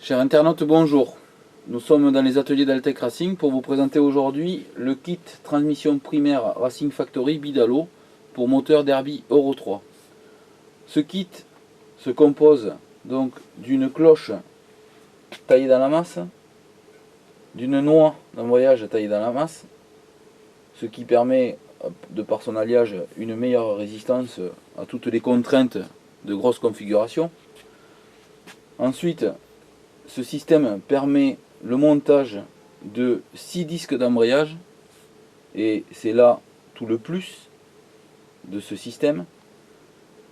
Chers internautes, bonjour. Nous sommes dans les ateliers d'Altec Racing pour vous présenter aujourd'hui le kit transmission primaire Racing Factory Bidalo pour moteur Derby Euro 3. Ce kit se compose donc d'une cloche taillée dans la masse, d'une noix d'embrayage taillée dans la masse, ce qui permet, de par son alliage, une meilleure résistance à toutes les contraintes de grosse configuration. Ensuite, ce système permet le montage de 6 disques d'embrayage, et c'est là tout le plus de ce système.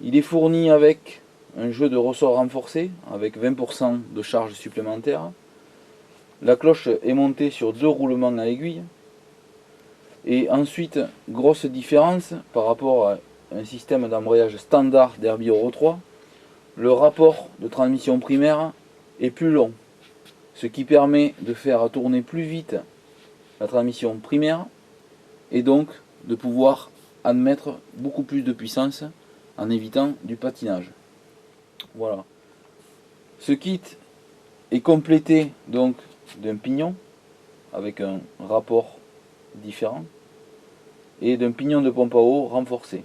Il est fourni avec un jeu de ressorts renforcé avec 20% de charge supplémentaire. La cloche est montée sur 2 roulements à aiguille. Et ensuite, grosse différence par rapport à un système d'embrayage standard Derby Euro 3, le rapport de transmission primaire est plus long, ce qui permet de faire tourner plus vite la transmission primaire et donc de pouvoir admettre beaucoup plus de puissance en évitant du patinage. Voilà. Ce kit est complété donc d'un pignon avec un rapport différent et d'un pignon de pompe à eau renforcé.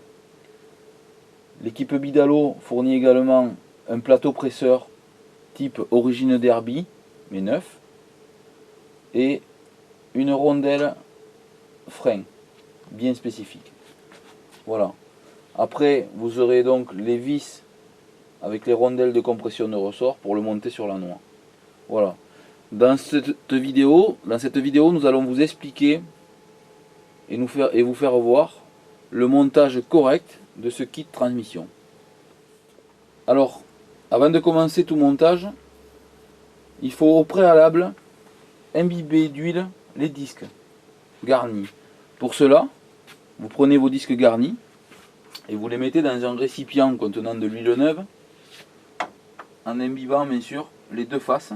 L'équipe Bidalo fournit également un plateau presseur type origine Derby, mais neuf, et une rondelle frein bien spécifique. Voilà. Après, vous aurez donc les vis avec les rondelles de compression de ressort pour le monter sur la noix. Voilà. Dans cette vidéo, nous allons vous expliquer et vous faire voir le montage correct de ce kit transmission. Alors, avant de commencer tout montage, il faut au préalable imbiber d'huile les disques garnis. Pour cela, vous prenez vos disques garnis et vous les mettez dans un récipient contenant de l'huile neuve, en imbibant bien sûr les deux faces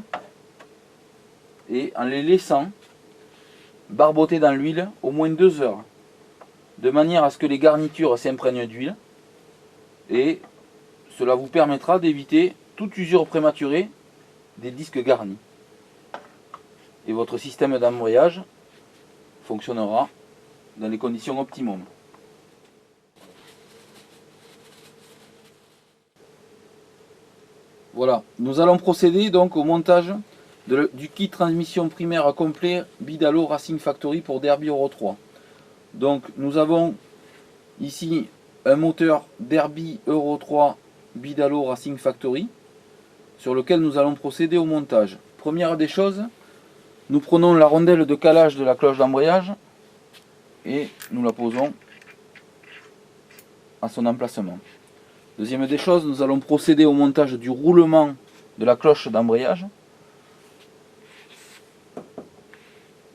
et en les laissant barboter dans l'huile au moins 2 heures, de manière à ce que les garnitures s'imprègnent d'huile, et cela vous permettra d'éviter toute usure prématurée des disques garnis. Et votre système d'embrayage fonctionnera dans les conditions optimum. Voilà, nous allons procéder donc au montage du kit transmission primaire complet Bidalo Racing Factory pour Derby Euro 3. Donc nous avons ici un moteur Derby Euro 3 Bidalo Racing Factory sur lequel nous allons procéder au montage. Première des choses, nous prenons la rondelle de calage de la cloche d'embrayage et nous la posons à son emplacement. Deuxième des choses, nous allons procéder au montage du roulement de la cloche d'embrayage.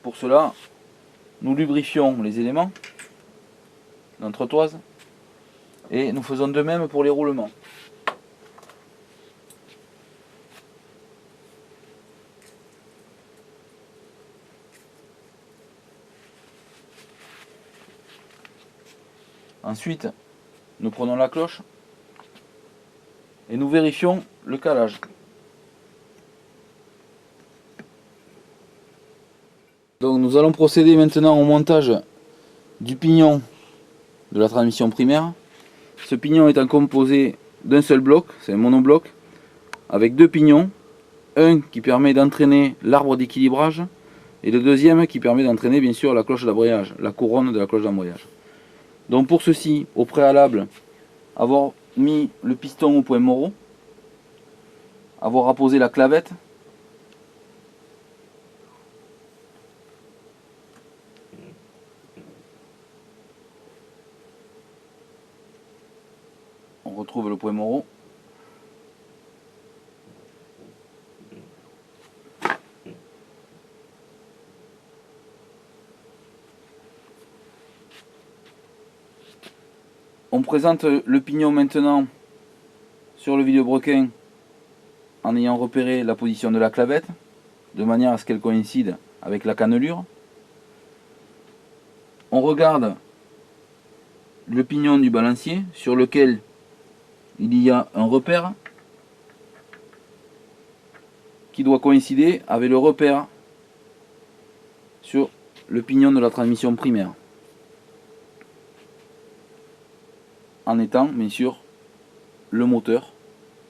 Pour cela, nous lubrifions les éléments d'entretoise et nous faisons de même pour les roulements. Ensuite, nous prenons la cloche et nous vérifions le calage. Donc nous allons procéder maintenant au montage du pignon de la transmission primaire. Ce pignon étant composé d'un seul bloc, c'est un monobloc, avec 2 pignons, un qui permet d'entraîner l'arbre d'équilibrage et le deuxième qui permet d'entraîner bien sûr la cloche d'embrayage, la couronne de la cloche d'embrayage. Donc pour ceci, au préalable, avoir mis le piston au point moro, avoir apposé la clavette, on retrouve le point moro, on présente le pignon maintenant sur le vilebrequin en ayant repéré la position de la clavette, de manière à ce qu'elle coïncide avec la cannelure. On regarde le pignon du balancier sur lequel il y a un repère. qui doit coïncider avec le repère sur le pignon de la transmission primaire, en étant bien sûr le moteur,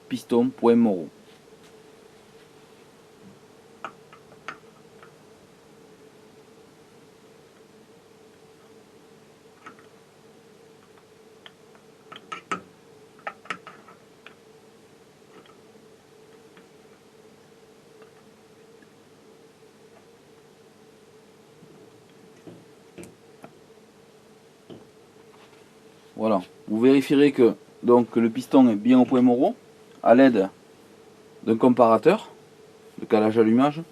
piston, point morot. Voilà, vous vérifierez que donc le piston est bien au point morot à l'aide d'un comparateur de calage allumage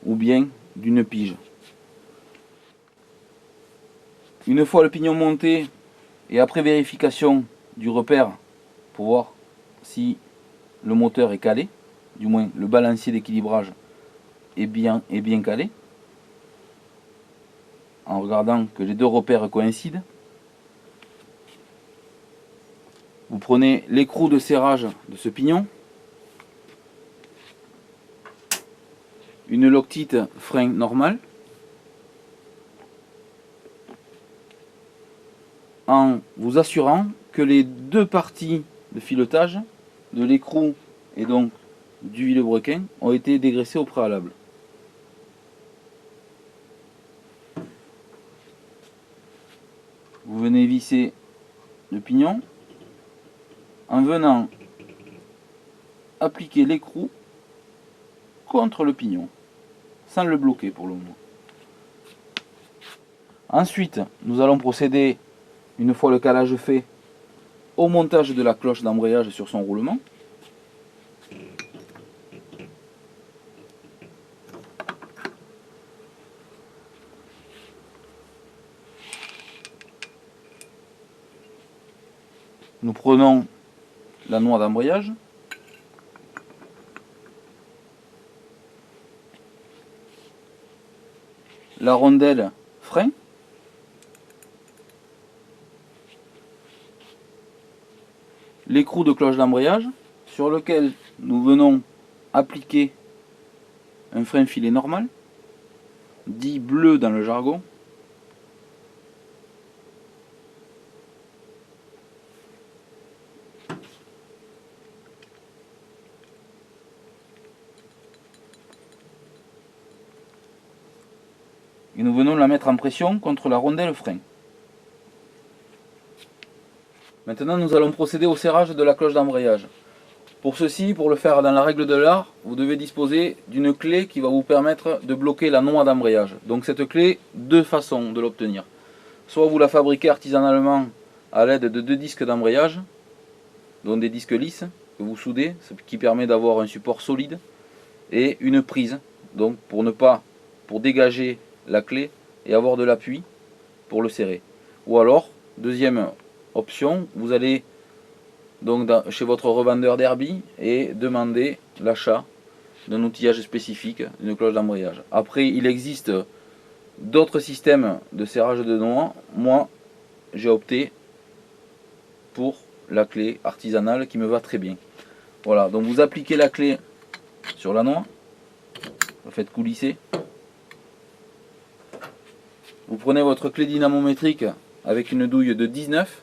ou bien d'une pige. Une fois le pignon monté et après vérification du repère pour voir si le moteur est calé, du moins le balancier d'équilibrage est bien calé, en regardant que les deux repères coïncident, vous prenez l'écrou de serrage de ce pignon, une loctite frein normale, en vous assurant que les deux parties de filetage de l'écrou et donc du vilebrequin ont été dégraissées au préalable. Vous venez visser le pignon en venant appliquer l'écrou contre le pignon, sans le bloquer pour le moment. Ensuite, nous allons procéder, une fois le calage fait, au montage de la cloche d'embrayage sur son roulement. Nous prenons la noix d'embrayage, la rondelle frein, l'écrou de cloche d'embrayage sur lequel nous venons appliquer un frein filet normal, dit bleu dans le jargon. Et nous venons la mettre en pression contre la rondelle frein. Maintenant, nous allons procéder au serrage de la cloche d'embrayage. Pour ceci, pour le faire dans la règle de l'art, vous devez disposer d'une clé qui va vous permettre de bloquer la noix d'embrayage. Donc cette clé, deux façons de l'obtenir. Soit vous la fabriquez artisanalement à l'aide de deux disques d'embrayage, dont des disques lisses que vous soudez, ce qui permet d'avoir un support solide, et une prise, donc pour dégager la clé et avoir de l'appui pour le serrer. Ou alors, deuxième option, vous allez donc chez votre revendeur Derby et demander l'achat d'un outillage spécifique, d'une cloche d'embrayage. Après, il existe d'autres systèmes de serrage de noix. Moi, j'ai opté pour la clé artisanale qui me va très bien. Voilà, donc vous appliquez la clé sur la noix, vous faites coulisser. Vous prenez votre clé dynamométrique avec une douille de 19,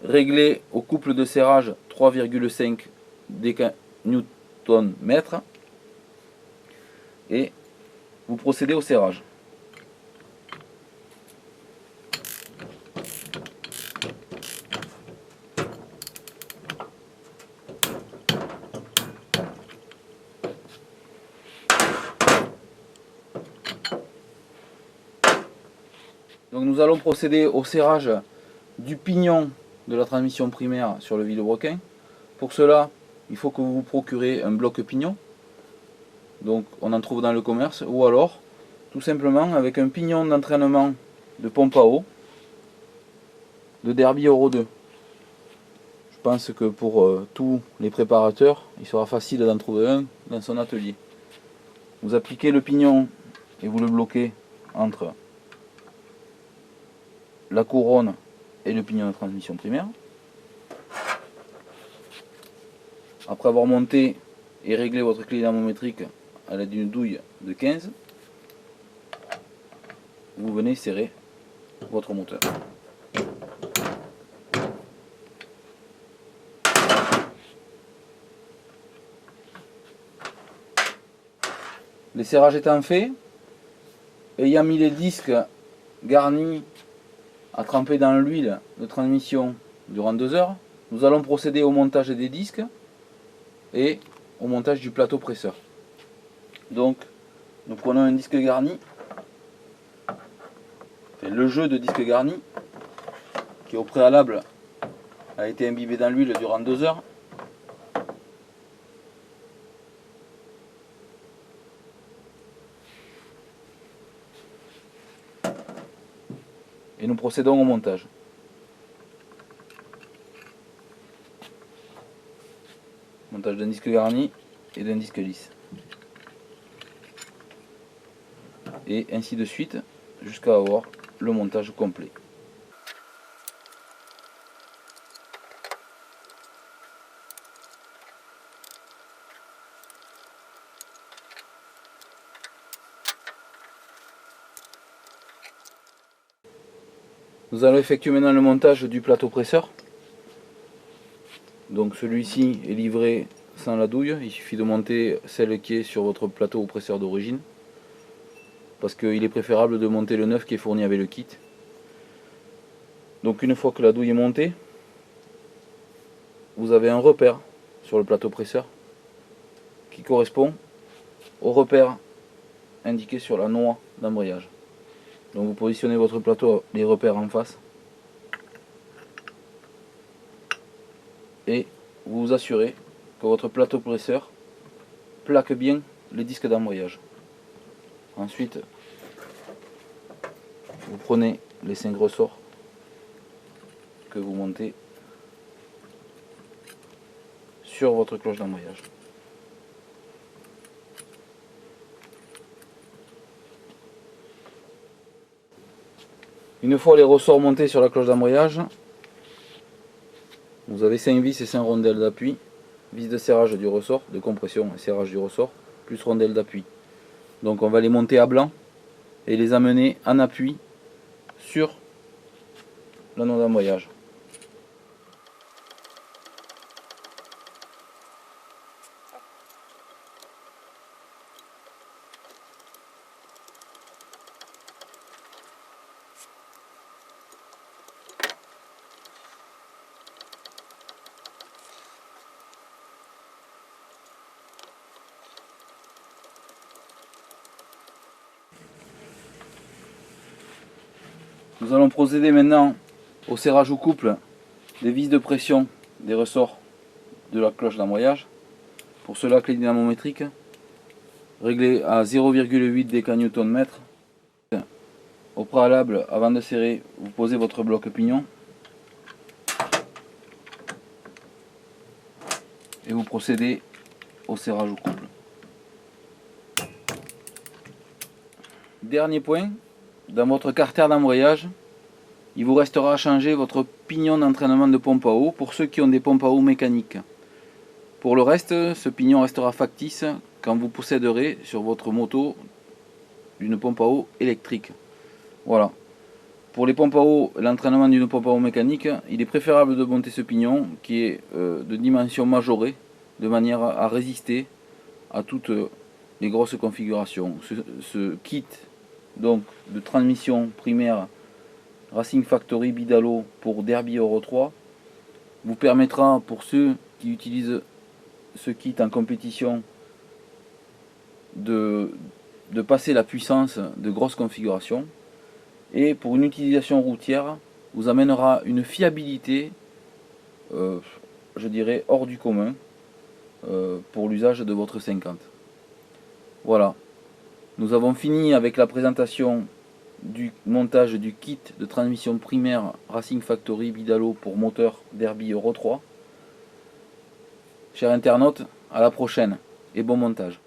réglez au couple de serrage 3,5 Nm et vous procédez au serrage. Donc nous allons procéder au serrage du pignon de la transmission primaire sur le vilebrequin. Pour cela, il faut que vous vous procurez un bloc pignon. Donc on en trouve dans le commerce, ou alors tout simplement avec un pignon d'entraînement de pompe à eau de Derby Euro 2. Je pense que pour tous les préparateurs, il sera facile d'en trouver un dans son atelier. Vous appliquez le pignon et vous le bloquez entre la couronne et le pignon de transmission primaire. Après avoir monté et réglez votre clé dynamométrique à l'aide d'une douille de 15, vous venez serrer votre moteur. Les serrages étant faits, ayant mis les disques garnis à tremper dans l'huile de transmission durant 2 heures, nous allons procéder au montage des disques et au montage du plateau presseur. Donc nous prenons un disque garni, le jeu de disque garni qui au préalable a été imbibé dans l'huile durant 2 heures. Et nous procédons au montage. Montage d'un disque garni et d'un disque lisse. Et ainsi de suite jusqu'à avoir le montage complet. Nous allons effectuer maintenant le montage du plateau presseur. Donc celui-ci est livré sans la douille, il suffit de monter celle qui est sur votre plateau presseur d'origine. Parce qu'il est préférable de monter le neuf qui est fourni avec le kit. Donc une fois que la douille est montée, vous avez un repère sur le plateau presseur qui correspond au repère indiqué sur la noix d'embrayage. Donc vous positionnez votre plateau, les repères en face, et vous vous assurez que votre plateau presseur plaque bien les disques d'embrayage. Ensuite, vous prenez les 5 ressorts que vous montez sur votre cloche d'embrayage. Une fois les ressorts montés sur la cloche d'embrayage, vous avez 5 vis et 5 rondelles d'appui, vis de serrage du ressort, de compression et serrage du ressort, plus rondelles d'appui. Donc on va les monter à blanc et les amener en appui sur la noix d'embrayage. Nous allons procéder maintenant au serrage au couple des vis de pression des ressorts de la cloche d'embrayage. Pour cela, clé dynamométrique réglée à 0,8 déca-Nm. Au préalable, avant de serrer, vous posez votre bloc pignon et vous procédez au serrage au couple. Dernier point, dans votre carter d'embrayage, il vous restera à changer votre pignon d'entraînement de pompe à eau pour ceux qui ont des pompes à eau mécaniques. Pour le reste, ce pignon restera factice quand vous posséderez sur votre moto une pompe à eau électrique. Voilà. Pour les pompes à eau, l'entraînement d'une pompe à eau mécanique, il est préférable de monter ce pignon qui est de dimension majorée, de manière à résister à toutes les grosses configurations. Ce kit donc de transmission primaire Racing Factory Bidalo pour Derby Euro 3 vous permettra, pour ceux qui utilisent ce kit en compétition, de passer la puissance de grosses configurations, et pour une utilisation routière vous amènera une fiabilité je dirais hors du commun pour l'usage de votre 50. Voilà, nous avons fini avec la présentation du montage du kit de transmission primaire Racing Factory Bidalo pour moteur Derby Euro 3. Chers internautes, à la prochaine et bon montage.